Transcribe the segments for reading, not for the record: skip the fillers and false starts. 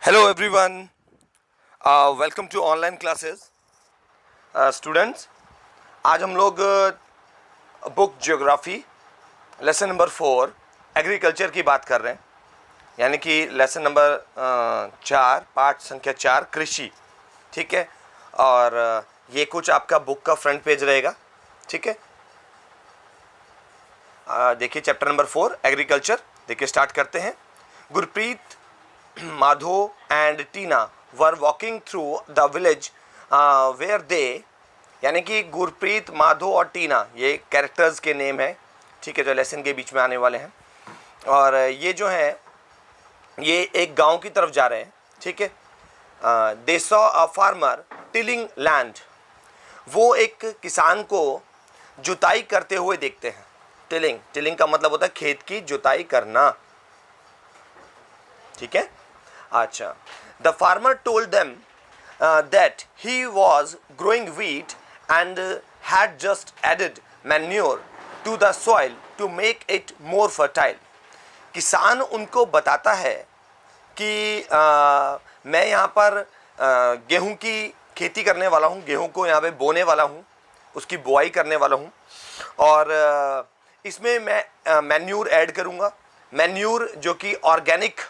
Hello everyone, welcome to online classes students. आज हम लोग book geography lesson number 4 agriculture की बात कर रहे हैं, यानी कि लेसन नंबर 4 पाठ संख्या 4 कृषि। ठीक है, और ये कुछ आपका बुक का फ्रंट पेज रहेगा। ठीक है, देखिए चैप्टर नंबर 4 एग्रीकल्चर। देखिए स्टार्ट करते हैं। Gurpreet, Madho and Tina were walking through the village where they, यानी कि गुरप्रीत, माधो और टीना ये कैरेक्टर्स के नेम है। ठीक है, जो लेसन के बीच में आने वाले हैं। और ये जो है ये एक गांव की तरफ जा रहे हैं। ठीक है, they saw a farmer tilling land. वो एक किसान को जुताई करते हुए देखते हैं। टिलिंग टिलिंग का मतलब होता है खेत की जुताई करना। ठीक है, अच्छा। The farmer told them that he was growing wheat and had just added manure to the soil to make it more fertile. किसान उनको बताता है कि मैं यहाँ पर गेहूं की खेती करने वाला हूँ, गेहूं को यहाँ पे बोने वाला हूँ, उसकी बुआई करने वाला हूँ, और इसमें मैं मैन्यूर ऐड करूँगा। मैन्यूर जो कि ऑर्गेनिक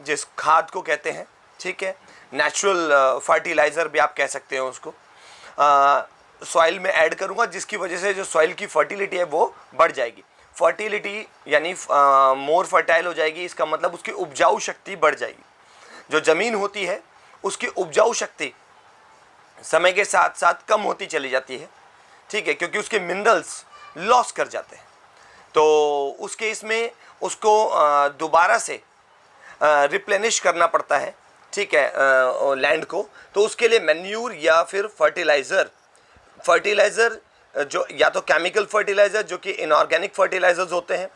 जिस खाद को कहते हैं। ठीक है, नेचुरल फर्टिलाइज़र भी आप कह सकते हैं उसको। सॉइल में ऐड करूँगा, जिसकी वजह से जो सॉइल की फर्टिलिटी है वो बढ़ जाएगी। फर्टिलिटी यानी मोर फर्टाइल हो जाएगी, इसका मतलब उसकी उपजाऊ शक्ति बढ़ जाएगी। जो ज़मीन होती है उसकी उपजाऊ शक्ति समय के साथ साथ कम होती चली जाती है। ठीक है, क्योंकि उसके मिनरल्स लॉस कर जाते हैं। तो उस केस में उसको दोबारा से रिप्लेनिश करना पड़ता है। ठीक है, लैंड को। तो उसके लिए मैन्यूर या फिर फर्टिलाइज़र जो या तो केमिकल फर्टिलाइज़र जो कि इनऑर्गेनिक फर्टिलाइजर्स होते हैं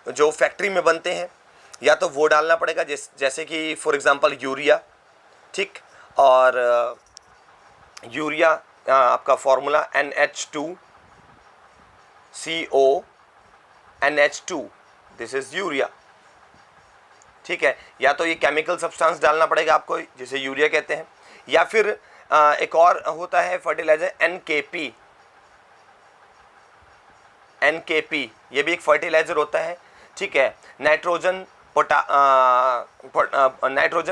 जो फैक्ट्री में बनते हैं, या तो वो डालना पड़ेगा, जैसे कि फॉर एग्जांपल यूरिया। ठीक, और यूरिया आपका formula NH2CO NH2, this is urea. ठीक है, या तो ये केमिकल सब्सटेंस डालना पड़ेगा आपको जिसे यूरिया कहते हैं, या फिर एक और होता है फर्टिलाइजर NKP, ये भी एक फर्टिलाइजर होता है। ठीक है, नाइट्रोजन,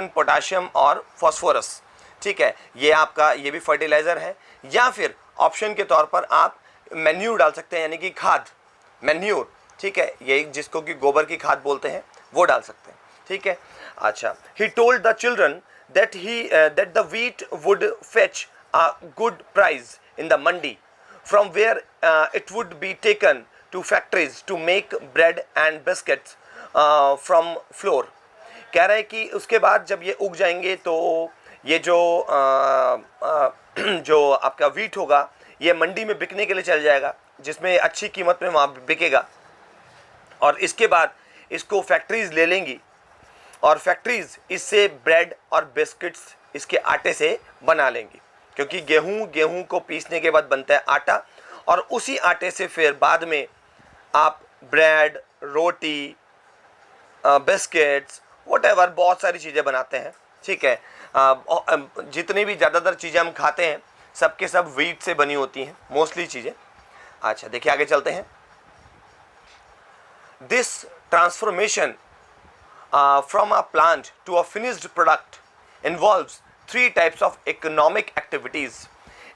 पोटाशियम और फास्फोरस। ठीक है, ये आपका ये भी फर्टिलाइजर है। या फिर ऑप्शन के तौर पर आप मैन्यूर डाल सकते हैं, यानी कि खाद, मैन्यूर। ठीक है, ये जिसको कि गोबर की खाद बोलते हैं, वो डाल सकते हैं। ठीक है, अच्छा। He told the children that the wheat would fetch a good price in the mandi from where it would be taken to factories to make bread and biscuits from flour. कह रहा है कि उसके बाद जब ये उग जाएंगे तो ये जो जो आपका वीट होगा ये मंडी में बिकने के लिए चल जाएगा, जिसमें अच्छी कीमत में वहाँ बिकेगा। और इसके बाद इसको फैक्ट्रीज ले लेंगी और फैक्ट्रीज इससे ब्रेड और बिस्किट्स इसके आटे से बना लेंगी, क्योंकि गेहूं को पीसने के बाद बनता है आटा, और उसी आटे से फिर बाद में आप ब्रेड, रोटी, बिस्किट्स, व्हाटएवर बहुत सारी चीज़ें बनाते हैं। ठीक है, जितनी भी ज़्यादातर चीज़ें हम खाते हैं सबके सब व्हीट से बनी होती हैं मोस्टली चीज़ें। अच्छा, देखिए आगे चलते हैं। This transformation from a plant to a finished product involves 3 types of economic activities.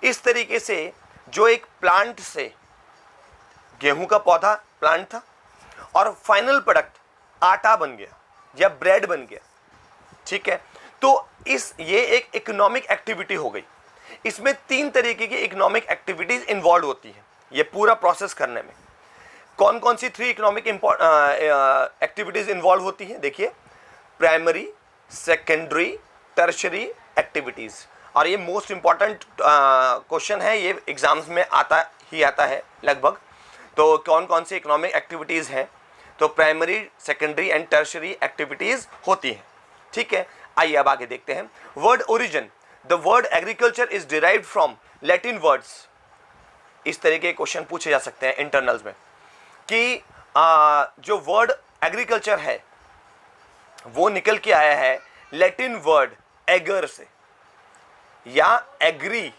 इस तरीके से जो एक प्लांट से गेहूं का पौधा प्लांट था और फाइनल प्रोडक्ट आटा बन गया या ब्रेड बन गया। ठीक है, तो ये एक इकोनॉमिक एक्टिविटी हो गई। इसमें 3 तरीके की इकोनॉमिक एक्टिविटीज इन्वॉल्व होती हैं ये पूरा प्रोसेस करने में। कौन कौन सी 3 इकोनॉमिक एक्टिविटीज इन्वॉल्व होती हैं? देखिए, प्राइमरी, सेकेंडरी, टर्शरी एक्टिविटीज। और ये मोस्ट इंपॉर्टेंट क्वेश्चन है, ये एग्जाम्स में आता है लगभग। तो कौन कौन सी इकोनॉमिक एक्टिविटीज हैं? तो primary, secondary and tertiary activities होती हैं। ठीक है, आइए अब आगे देखते हैं। Word origin, the word agriculture is derived from Latin words. इस तरह के क्वेश्चन पूछे जा सकते हैं इंटरनल्स में कि जो वर्ड एग्रीकल्चर है वो निकल के आया है लैटिन वर्ड एगर से या एग्री,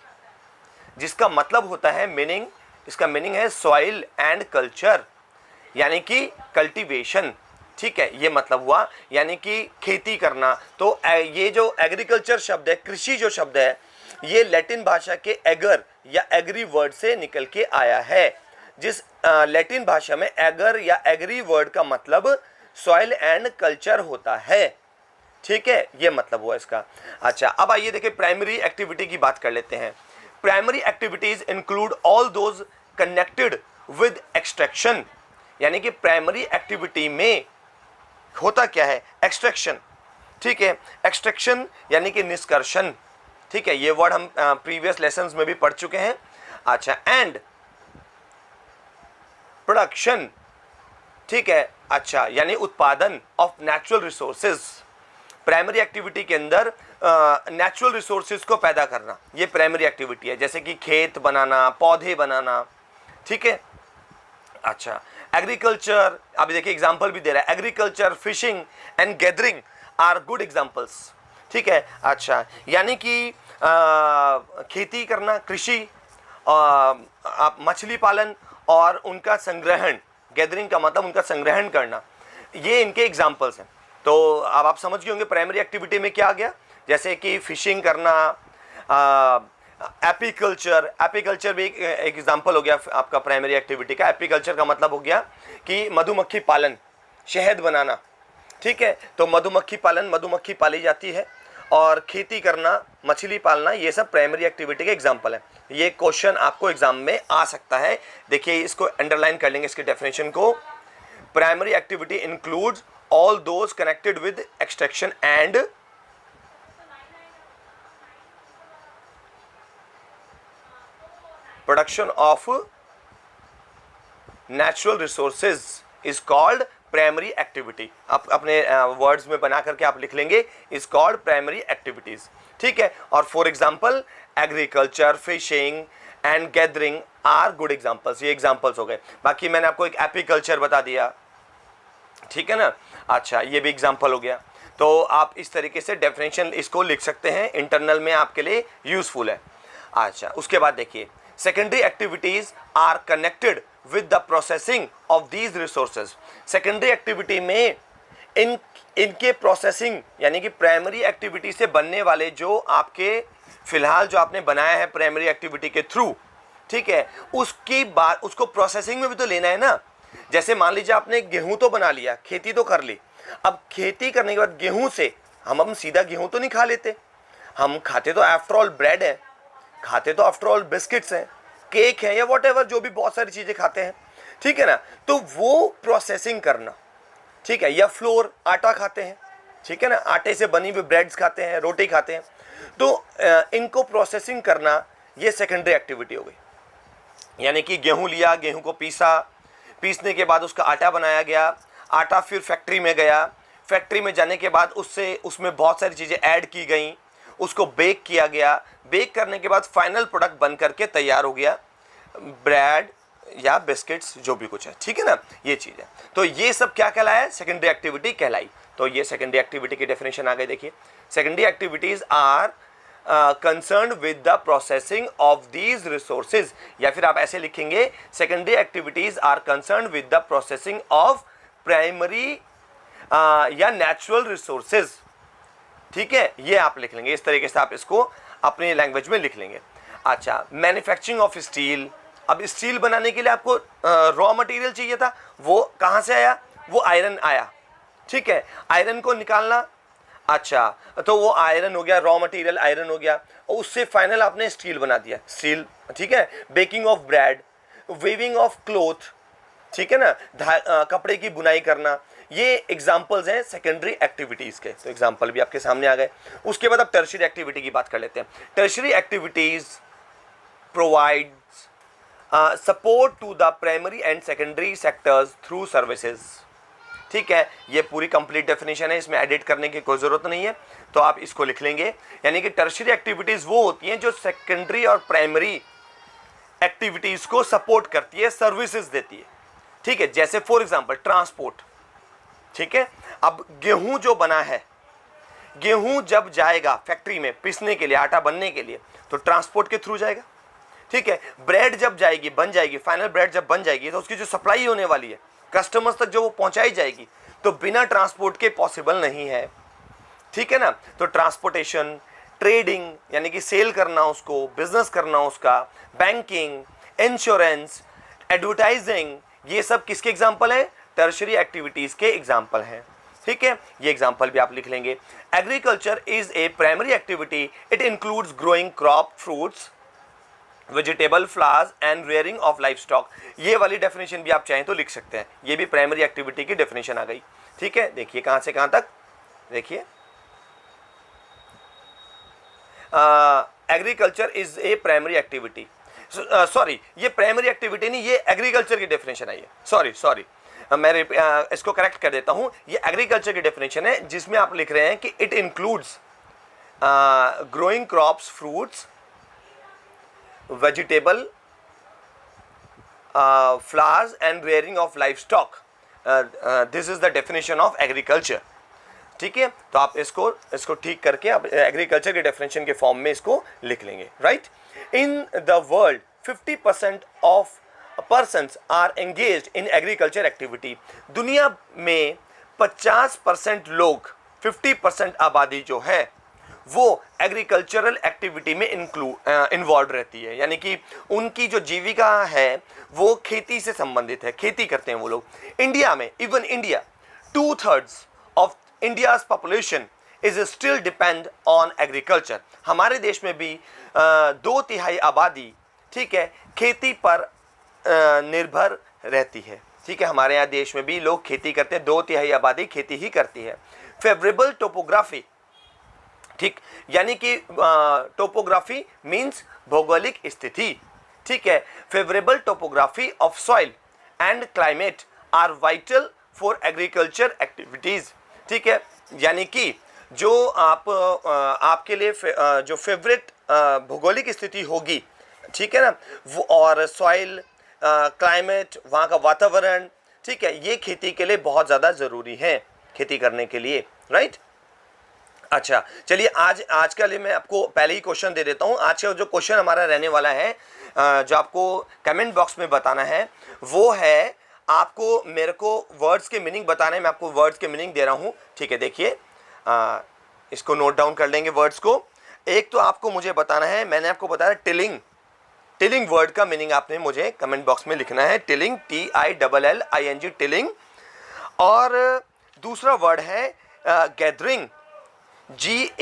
जिसका मतलब होता है मीनिंग, इसका मीनिंग है सॉइल एंड कल्चर, यानी कि कल्टीवेशन। ठीक है, ये मतलब हुआ यानी कि खेती करना। तो ये जो एग्रीकल्चर शब्द है, कृषि जो शब्द है, ये लैटिन भाषा के एगर या एग्री वर्ड से निकल के आया है, जिस लैटिन भाषा में एगर या एग्री वर्ड का मतलब सॉइल एंड कल्चर होता है। ठीक है, ये मतलब हुआ इसका। अच्छा, अब आइए देखिए प्राइमरी एक्टिविटी की बात कर लेते हैं। Primary activities include all those connected with extraction, यानी कि प्राइमरी एक्टिविटी में होता क्या है, एक्सट्रैक्शन। ठीक है, एक्सट्रैक्शन यानी कि निष्कर्षण। ठीक है, ये वर्ड हम प्रीवियस लेसन्स में भी पढ़ चुके हैं। अच्छा, एंड प्रोडक्शन। ठीक है, अच्छा, यानी उत्पादन of natural resources. Primary activity के अंदर नेचुरल रिसोर्सेज को पैदा करना, ये प्राइमरी एक्टिविटी है, जैसे कि खेत बनाना, पौधे बनाना। ठीक है, अच्छा, एग्रीकल्चर, अभी देखिए एग्जांपल भी दे रहा है, agriculture, fishing and gathering are good examples. ठीक है, अच्छा, यानी कि खेती करना, कृषि, आप मछली पालन और उनका संग्रहण, गैदरिंग का मतलब उनका संग्रहण करना, ये इनके एग्जांपल्स हैं। तो अब आप समझ गए होंगे प्राइमरी एक्टिविटी में क्या आ गया, जैसे कि फिशिंग करना, एपीकल्चर। एपीकल्चर भी एक एग्जांपल हो गया आपका प्राइमरी एक्टिविटी का। एपीकल्चर का मतलब हो गया कि मधुमक्खी पालन, शहद बनाना। ठीक है, तो मधुमक्खी पालन, मधुमक्खी पाली जाती है, और खेती करना, मछली पालना, ये सब प्राइमरी एक्टिविटी के एग्जांपल है। ये क्वेश्चन आपको एग्जाम में आ सकता है। देखिए, इसको अंडरलाइन कर लेंगे, इसके डेफिनेशन को। Primary activity includes all those connected with extraction and production of natural resources is called primary activity। आप अपने वर्ड्स में बना करके आप लिख लेंगे, is called primary activities। ठीक है, और for example agriculture, fishing and gathering are good examples, ये एग्जाम्पल्स हो गए। बाकी मैंने आपको एक एपीकल्चर बता दिया, ठीक है ना। अच्छा, ये भी एग्जाम्पल हो गया। तो आप इस तरीके से डेफिनेशन इसको लिख सकते हैं, इंटरनल में आपके लिए यूजफुल है। अच्छा, उसके बाद देखिए, secondary activities are connected with the processing of these resources. Secondary activity में इनके प्रोसेसिंग, यानी कि प्राइमरी एक्टिविटी से बनने वाले जो आपके फिलहाल जो आपने बनाया है प्राइमरी एक्टिविटी के थ्रू, ठीक है, उसकी बात, उसको प्रोसेसिंग में भी तो लेना है ना। जैसे मान लीजिए आपने गेहूं तो बना लिया, खेती तो कर ली, अब खेती करने के बाद गेहूं से हम सीधा गेहूं तो नहीं खा लेते, हम खाते तो आफ्टर ऑल ब्रेड है, खाते तो आफ्टर ऑल बिस्किट्स हैं, केक है, या व्हाटएवर, जो भी बहुत सारी चीजें खाते हैं। ठीक है ना, तो वो प्रोसेसिंग करना, ठीक है, या फ्लोर, आटा खाते हैं, ठीक है ना, आटे से बनी हुई ब्रेड्स खाते हैं, रोटी खाते हैं, तो इनको प्रोसेसिंग करना, ये सेकेंडरी एक्टिविटी हो गई। यानी कि गेहूं लिया, गेहूं को पीसने के बाद उसका आटा बनाया गया, आटा फिर फैक्ट्री में गया, फैक्ट्री में जाने के बाद उसमें बहुत सारी चीज़ें ऐड की गई, उसको बेक किया गया, बेक करने के बाद फाइनल प्रोडक्ट बन करके तैयार हो गया, ब्रेड या बिस्किट्स, जो भी कुछ है। ठीक है ना, ये चीज़ है। तो ये सब क्या कहलाया, सेकेंडरी एक्टिविटी कहलाई। तो ये सेकेंडरी एक्टिविटी की डेफिनेशन आ गई। देखिए, secondary activities are concern with the processing of these resources, या फिर आप ऐसे लिखेंगे, secondary activities are concern with the processing of primary या नेचुरल रिसोर्सेज। ठीक है, ये आप लिख लेंगे, इस तरीके से आप इसको अपनी लैंग्वेज में लिख लेंगे। अच्छा, मैन्युफैक्चरिंग ऑफ स्टील। अब स्टील बनाने के लिए आपको रॉ मटेरियल चाहिए था, वो कहाँ से आया, वो आयरन आया। ठीक है, आयरन को निकालना, अच्छा, तो वो आयरन हो गया, रॉ मटेरियल आयरन हो गया, और उससे फाइनल आपने स्टील बना दिया, स्टील। ठीक है, baking of bread, weaving of cloth, ठीक है ना, कपड़े की बुनाई करना, ये एग्जाम्पल्स हैं सेकेंडरी एक्टिविटीज के। तो एग्जाम्पल भी आपके सामने आ गए। उसके बाद अब टर्शियरी एक्टिविटी की बात कर लेते हैं। Tertiary activities provides support to the primary and secondary sectors through services. ठीक है, ये पूरी कंप्लीट डेफिनेशन है, इसमें एडिट करने की कोई ज़रूरत नहीं है, तो आप इसको लिख लेंगे। यानी कि टर्शियरी एक्टिविटीज़ वो होती हैं जो सेकेंडरी और प्राइमरी एक्टिविटीज़ को सपोर्ट करती है, सर्विसेज देती है। ठीक है, जैसे फॉर एग्जांपल ट्रांसपोर्ट, ठीक है। अब गेहूं जो बना है, गेहूं जब जाएगा फैक्ट्री में पिसने के लिए, आटा बनने के लिए, तो ट्रांसपोर्ट के थ्रू जाएगा, ठीक है। ब्रेड जब जाएगी, बन जाएगी, फाइनल ब्रेड जब बन जाएगी, तो उसकी जो सप्लाई होने वाली है कस्टमर्स तक, जो वो पहुंचाई जाएगी, तो बिना ट्रांसपोर्ट के पॉसिबल नहीं है, ठीक है ना। तो ट्रांसपोर्टेशन, ट्रेडिंग यानी कि सेल करना, उसको बिजनेस करना उसका, बैंकिंग, इंश्योरेंस, एडवर्टाइजिंग, ये सब किसके एग्जाम्पल है? टर्शरी एक्टिविटीज के एग्जाम्पल हैं, ठीक है। ये एग्जाम्पल भी आप लिख लेंगे। Agriculture is a primary activity, it includes growing crop, fruits, vegetable, flowers and rearing of life stock. ये वाली डेफिनेशन भी आप चाहें तो लिख सकते हैं, ये भी प्राइमरी एक्टिविटी की डेफिनेशन आ गई, ठीक है। देखिए कहां से कहां तक, देखिए agriculture is a primary activity, sorry ये प्राइमरी एक्टिविटी नहीं, ये एग्रीकल्चर की डेफिनेशन आई है, सॉरी मैं इसको करेक्ट कर देता हूं। ये एग्रीकल्चर की डेफिनेशन है जिसमें आप लिख रहे हैं कि it includes growing crops, fruits, vegetable, flowers and rearing of life stock, this is the definition of agriculture, ठीक है। तो आप इसको ठीक करके आप एग्रीकल्चर के डेफिनेशन के फॉर्म में इसको लिख लेंगे, right. In the world 50% of persons are engaged in agriculture activity. दुनिया में 50% लोग, 50% आबादी जो है वो एग्रीकल्चरल एक्टिविटी में इन्वॉल्व रहती है, यानी कि उनकी जो जीविका है वो खेती से संबंधित है, खेती करते हैं वो लोग। इंडिया में, even India, 2/3 of India's population is still depend on agriculture. हमारे देश में भी 2/3 आबादी, ठीक है, खेती पर निर्भर रहती है, ठीक है। हमारे यहाँ देश में भी लोग खेती करते हैं, 2/3 आबादी खेती ही करती है। फेवरेबल टोपोग्राफी, ठीक, यानी कि टोपोग्राफी मीन्स भौगोलिक स्थिति, ठीक है। Favourable topography of soil and climate are vital for agriculture activities, ठीक है। यानी कि जो आपके लिए जो फेवरेट भौगोलिक स्थिति होगी, ठीक है ना, वो, और सॉइल, क्लाइमेट, वहाँ का वातावरण, ठीक है, ये खेती के लिए बहुत ज़्यादा ज़रूरी है, खेती करने के लिए, राइट। अच्छा चलिए, आज का लिए मैं आपको पहले ही क्वेश्चन दे देता हूँ। आज का जो क्वेश्चन हमारा रहने वाला है, जो आपको कमेंट बॉक्स में बताना है, वो है आपको मेरे को वर्ड्स के मीनिंग बताना है। मैं आपको वर्ड्स के मीनिंग दे रहा हूँ, ठीक है। देखिए इसको नोट डाउन कर लेंगे वर्ड्स को। एक तो आपको मुझे बताना है, मैंने आपको बताया टिलिंग, टिलिंग वर्ड का मीनिंग आपने मुझे कमेंट बॉक्स में लिखना है, टिलिंग, TILLING, टिलिंग। और दूसरा वर्ड है गैदरिंग, GATHERING,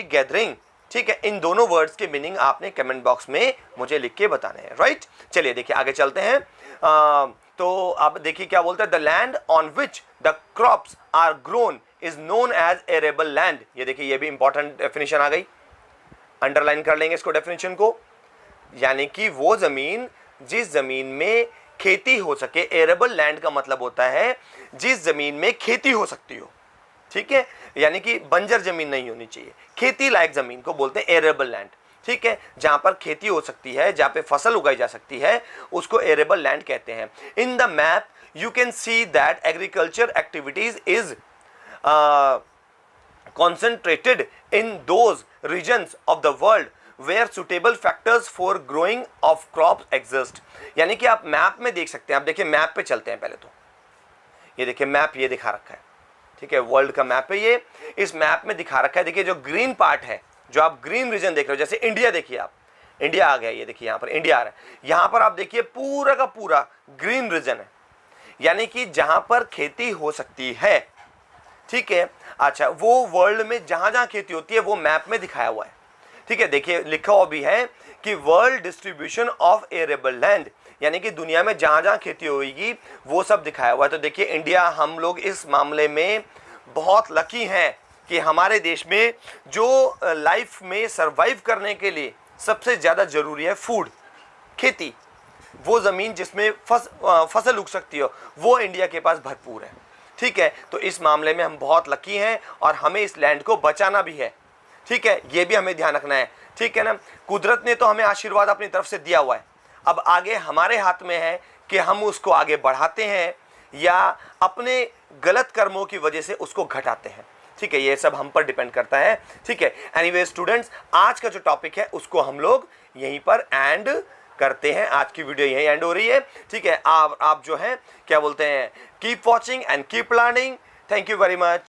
गैदरिंग, ठीक है। इन दोनों वर्ड्स के मीनिंग आपने कमेंट बॉक्स में मुझे लिख के बताने हैं, राइट। चलिए देखिए आगे चलते हैं। तो अब देखिए क्या बोलते हैं, the land on which the crops are grown is known as arable land. ये देखिए, ये भी इंपॉर्टेंट डेफिनेशन आ गई, अंडरलाइन कर लेंगे इसको डेफिनेशन को। यानी कि वो जमीन, जिस जमीन में खेती हो सके, एरेबल लैंड का मतलब होता है जिस जमीन में खेती हो सकती हो, ठीक है। यानी कि बंजर जमीन नहीं होनी चाहिए, खेती लायक जमीन को बोलते हैं एरेबल लैंड, ठीक है। जहां पर खेती हो सकती है, जहां पे फसल उगाई जा सकती है, उसको एरेबल लैंड कहते हैं। In the map you can see that agriculture activities is concentrated in those regions of the world where suitable factors for growing of crops exist। यानी कि आप मैप में देख सकते हैं। आप देखिए मैप पे चलते हैं पहले तो, ये देखिए मैप ये दिखा रखा है, ठीक है, वर्ल्ड का मैप है ये। इस मैप में दिखा रखा है, देखिए जो ग्रीन पार्ट है, जो आप ग्रीन रीजन देख रहे हो, जैसे इंडिया देखिए आप, इंडिया आ गया, ये देखिए यहाँ पर इंडिया आ रहा है, यहाँ पर आप देखिए पूरा का पूरा ग्रीन रीजन है, यानी कि जहां पर खेती हो सकती है, ठीक है। अच्छा, वो वर्ल्ड में जहां जहां खेती होती है वो मैप में दिखाया हुआ है, ठीक है। देखिए लिखा हुआ भी है कि world distribution of arable land, यानी कि दुनिया में जहां जहां खेती होगी वो सब दिखाया हुआ है। तो देखिए इंडिया, हम लोग इस मामले में बहुत लकी हैं कि हमारे देश में जो लाइफ में सरवाइव करने के लिए सबसे ज़्यादा ज़रूरी है फूड, खेती, वो ज़मीन जिसमें फसल उग सकती हो, वो इंडिया के पास भरपूर है, ठीक है। तो इस मामले में हम बहुत लकी हैं और हमें इस लैंड को बचाना भी है, ठीक है, ये भी हमें ध्यान रखना है, ठीक है ना। कुदरत ने तो हमें आशीर्वाद अपनी तरफ से दिया हुआ है, अब आगे हमारे हाथ में है कि हम उसको आगे बढ़ाते हैं या अपने गलत कर्मों की वजह से उसको घटाते हैं। ठीक है, ये सब हम पर डिपेंड करता है। ठीक है, एनीवे स्टूडेंट्स, आज का जो टॉपिक है उसको हम लोग यहीं पर एंड करते हैं। आज की वीडियो यहीं एंड हो रही है। ठीक है, आप जो है क्या बोलते हैं, keep watching and keep learning. Thank you very much.